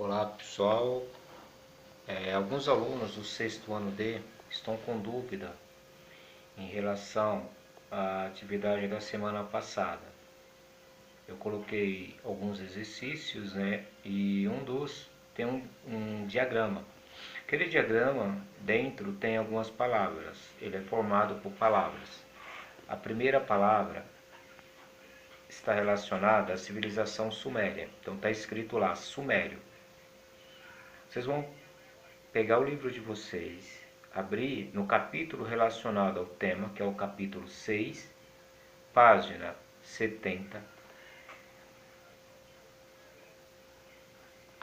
Olá pessoal, alguns alunos do sexto ano D estão com dúvida em relação à atividade da semana passada. Eu coloquei alguns exercícios, né, e um dos tem um diagrama. Aquele diagrama dentro tem algumas palavras, ele é formado por palavras. A primeira palavra está relacionada à civilização suméria, então está escrito lá, Sumério. Vocês vão pegar o livro de vocês, abrir no capítulo relacionado ao tema, que é o capítulo 6, página 70.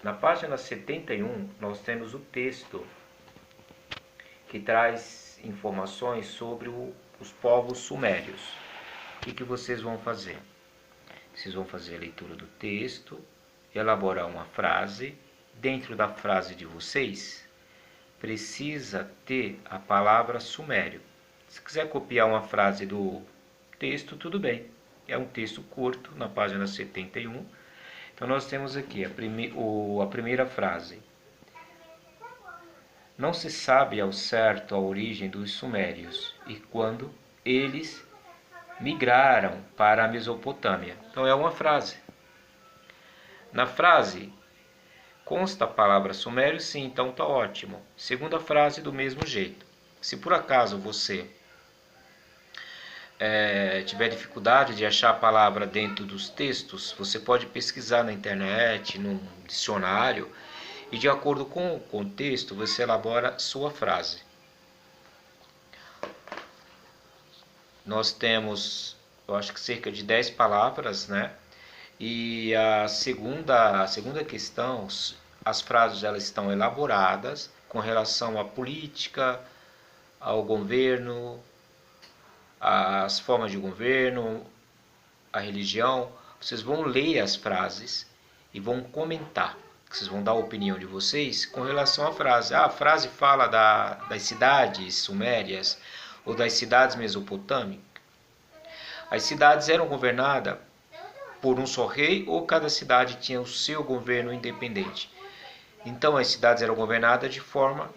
Na página 71, nós temos o texto que traz informações sobre os povos sumérios. O que vocês vão fazer? Vocês vão fazer a leitura do texto, elaborar uma frase. Dentro da frase de vocês, precisa ter a palavra sumério. Se quiser copiar uma frase do texto, tudo bem. É um texto curto, na página 71. Então nós temos aqui a primeira frase. Não se sabe ao certo a origem dos sumérios e quando eles migraram para a Mesopotâmia. Então é uma frase. Na frase consta a palavra sumério, sim, então está ótimo. Segunda frase do mesmo jeito. Se por acaso você tiver dificuldade de achar a palavra dentro dos textos, você pode pesquisar na internet, num dicionário, e de acordo com o contexto, você elabora sua frase. Nós temos, eu acho que cerca de 10 palavras, né? E a segunda questão, as frases elas estão elaboradas com relação à política, ao governo, às formas de governo, à religião. Vocês vão ler as frases e vão comentar. Vocês vão dar a opinião de vocês com relação à frase. A frase fala das cidades sumérias ou das cidades mesopotâmicas. As cidades eram governadas por um só rei ou cada cidade tinha o seu governo independente. Então as cidades eram governadas de forma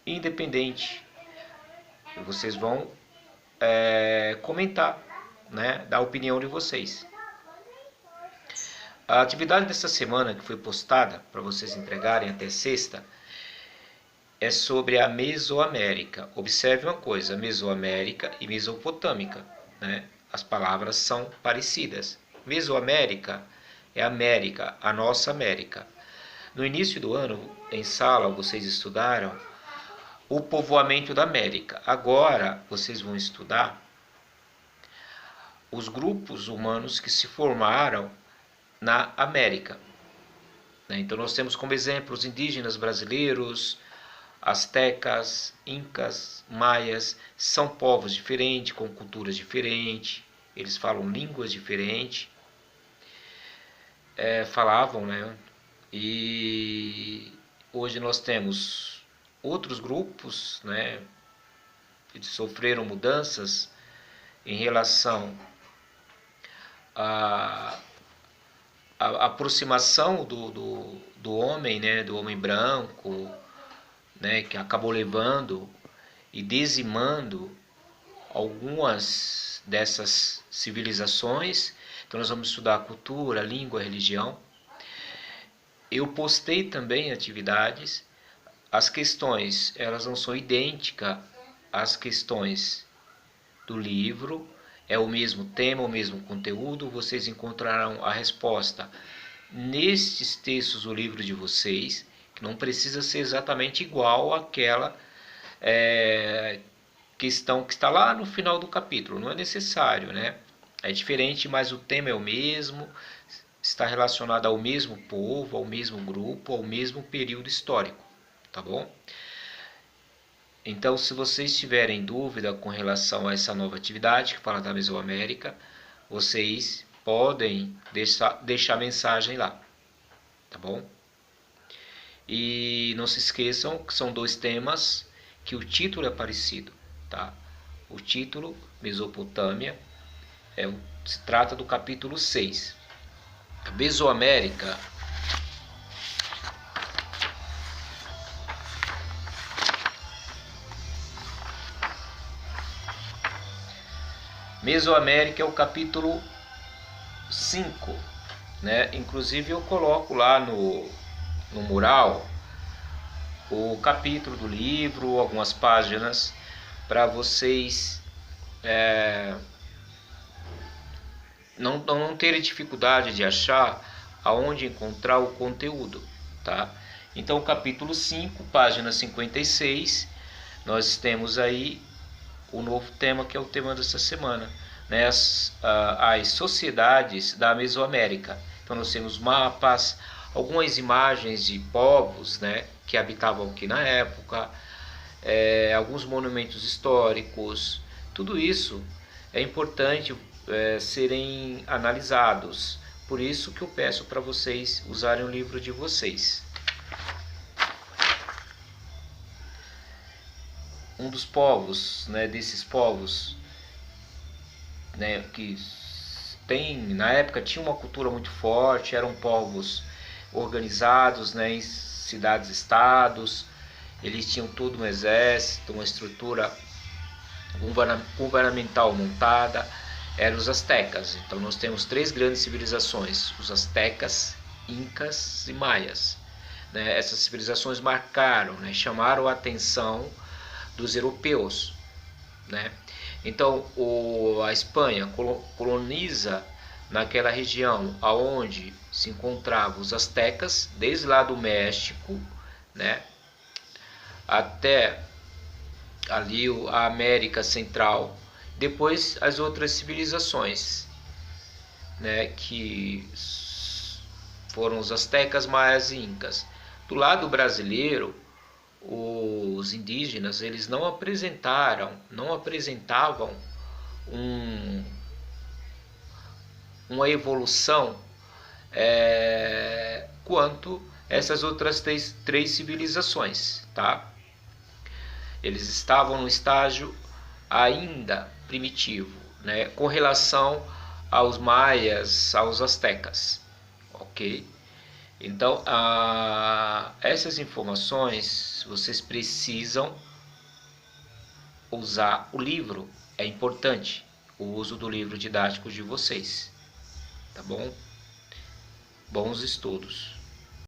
independente. E vocês vão comentar, né, dar a opinião de vocês. A atividade dessa semana que foi postada para vocês entregarem até sexta é sobre a Mesoamérica. Observe uma coisa, Mesoamérica e Mesopotâmica, né? As palavras são parecidas. Mesoamérica é América, a nossa América. No início do ano, em sala, vocês estudaram o povoamento da América. Agora, vocês vão estudar os grupos humanos que se formaram na América. Então, nós temos como exemplo os indígenas brasileiros, astecas, incas, maias. São povos diferentes, com culturas diferentes, eles falam línguas diferentes, falavam, né? E hoje nós temos outros grupos, né? Eles sofreram mudanças em relação à aproximação do homem, né? Do homem branco, né? Que acabou levando e dizimando algumas dessas civilizações. Então nós vamos estudar a cultura, a língua, a religião. Eu postei também atividades. As questões, elas não são idênticas às questões do livro. É o mesmo tema, o mesmo conteúdo. Vocês encontrarão a resposta nestes textos do livro de vocês, que não precisa ser exatamente igual àquela questão que está lá no final do capítulo. Não é necessário, né? É diferente, mas o tema é o mesmo, está relacionado ao mesmo povo, ao mesmo grupo, ao mesmo período histórico, tá bom? Então, se vocês tiverem dúvida com relação a essa nova atividade que fala da Mesoamérica, vocês podem deixar mensagem lá, tá bom? E não se esqueçam que são 2 temas que o título é parecido, tá? O título, Mesopotâmia, se trata do capítulo 6. A Mesoamérica Mesoamérica é o capítulo 5, né? Inclusive eu coloco lá no mural o capítulo do livro, algumas páginas, para vocês não terem dificuldade de achar aonde encontrar o conteúdo, tá? Então, o capítulo 5, página 56, nós temos aí o novo tema, que é o tema dessa semana, né? As sociedades da Mesoamérica. Então, nós temos mapas, algumas imagens de povos, né, que habitavam aqui na época, alguns monumentos históricos. Tudo isso é importante serem analisados. Por isso que eu peço para vocês usarem o livro de vocês. Um dos povos, né, desses povos, né, que na época tinha uma cultura muito forte, eram povos organizados, né, em cidades-estados, eles tinham todo um exército, uma estrutura governamental montada, eram os astecas. Então nós temos três grandes civilizações: os astecas, incas e maias, né? Essas civilizações marcaram, né, chamaram a atenção dos europeus, né? Então a Espanha coloniza naquela região aonde se encontravam os astecas, desde lá do México, né, até ali a América Central, depois as outras civilizações, né, que foram os astecas, maias e incas. Do lado brasileiro, os indígenas, eles não apresentavam uma evolução quanto essas outras três civilizações, tá? Eles estavam no estágio ainda primitivo, né, com relação aos maias, aos astecas, ok? Então, essas informações vocês precisam usar o livro. É importante o uso do livro didático de vocês, tá bom? Bons estudos.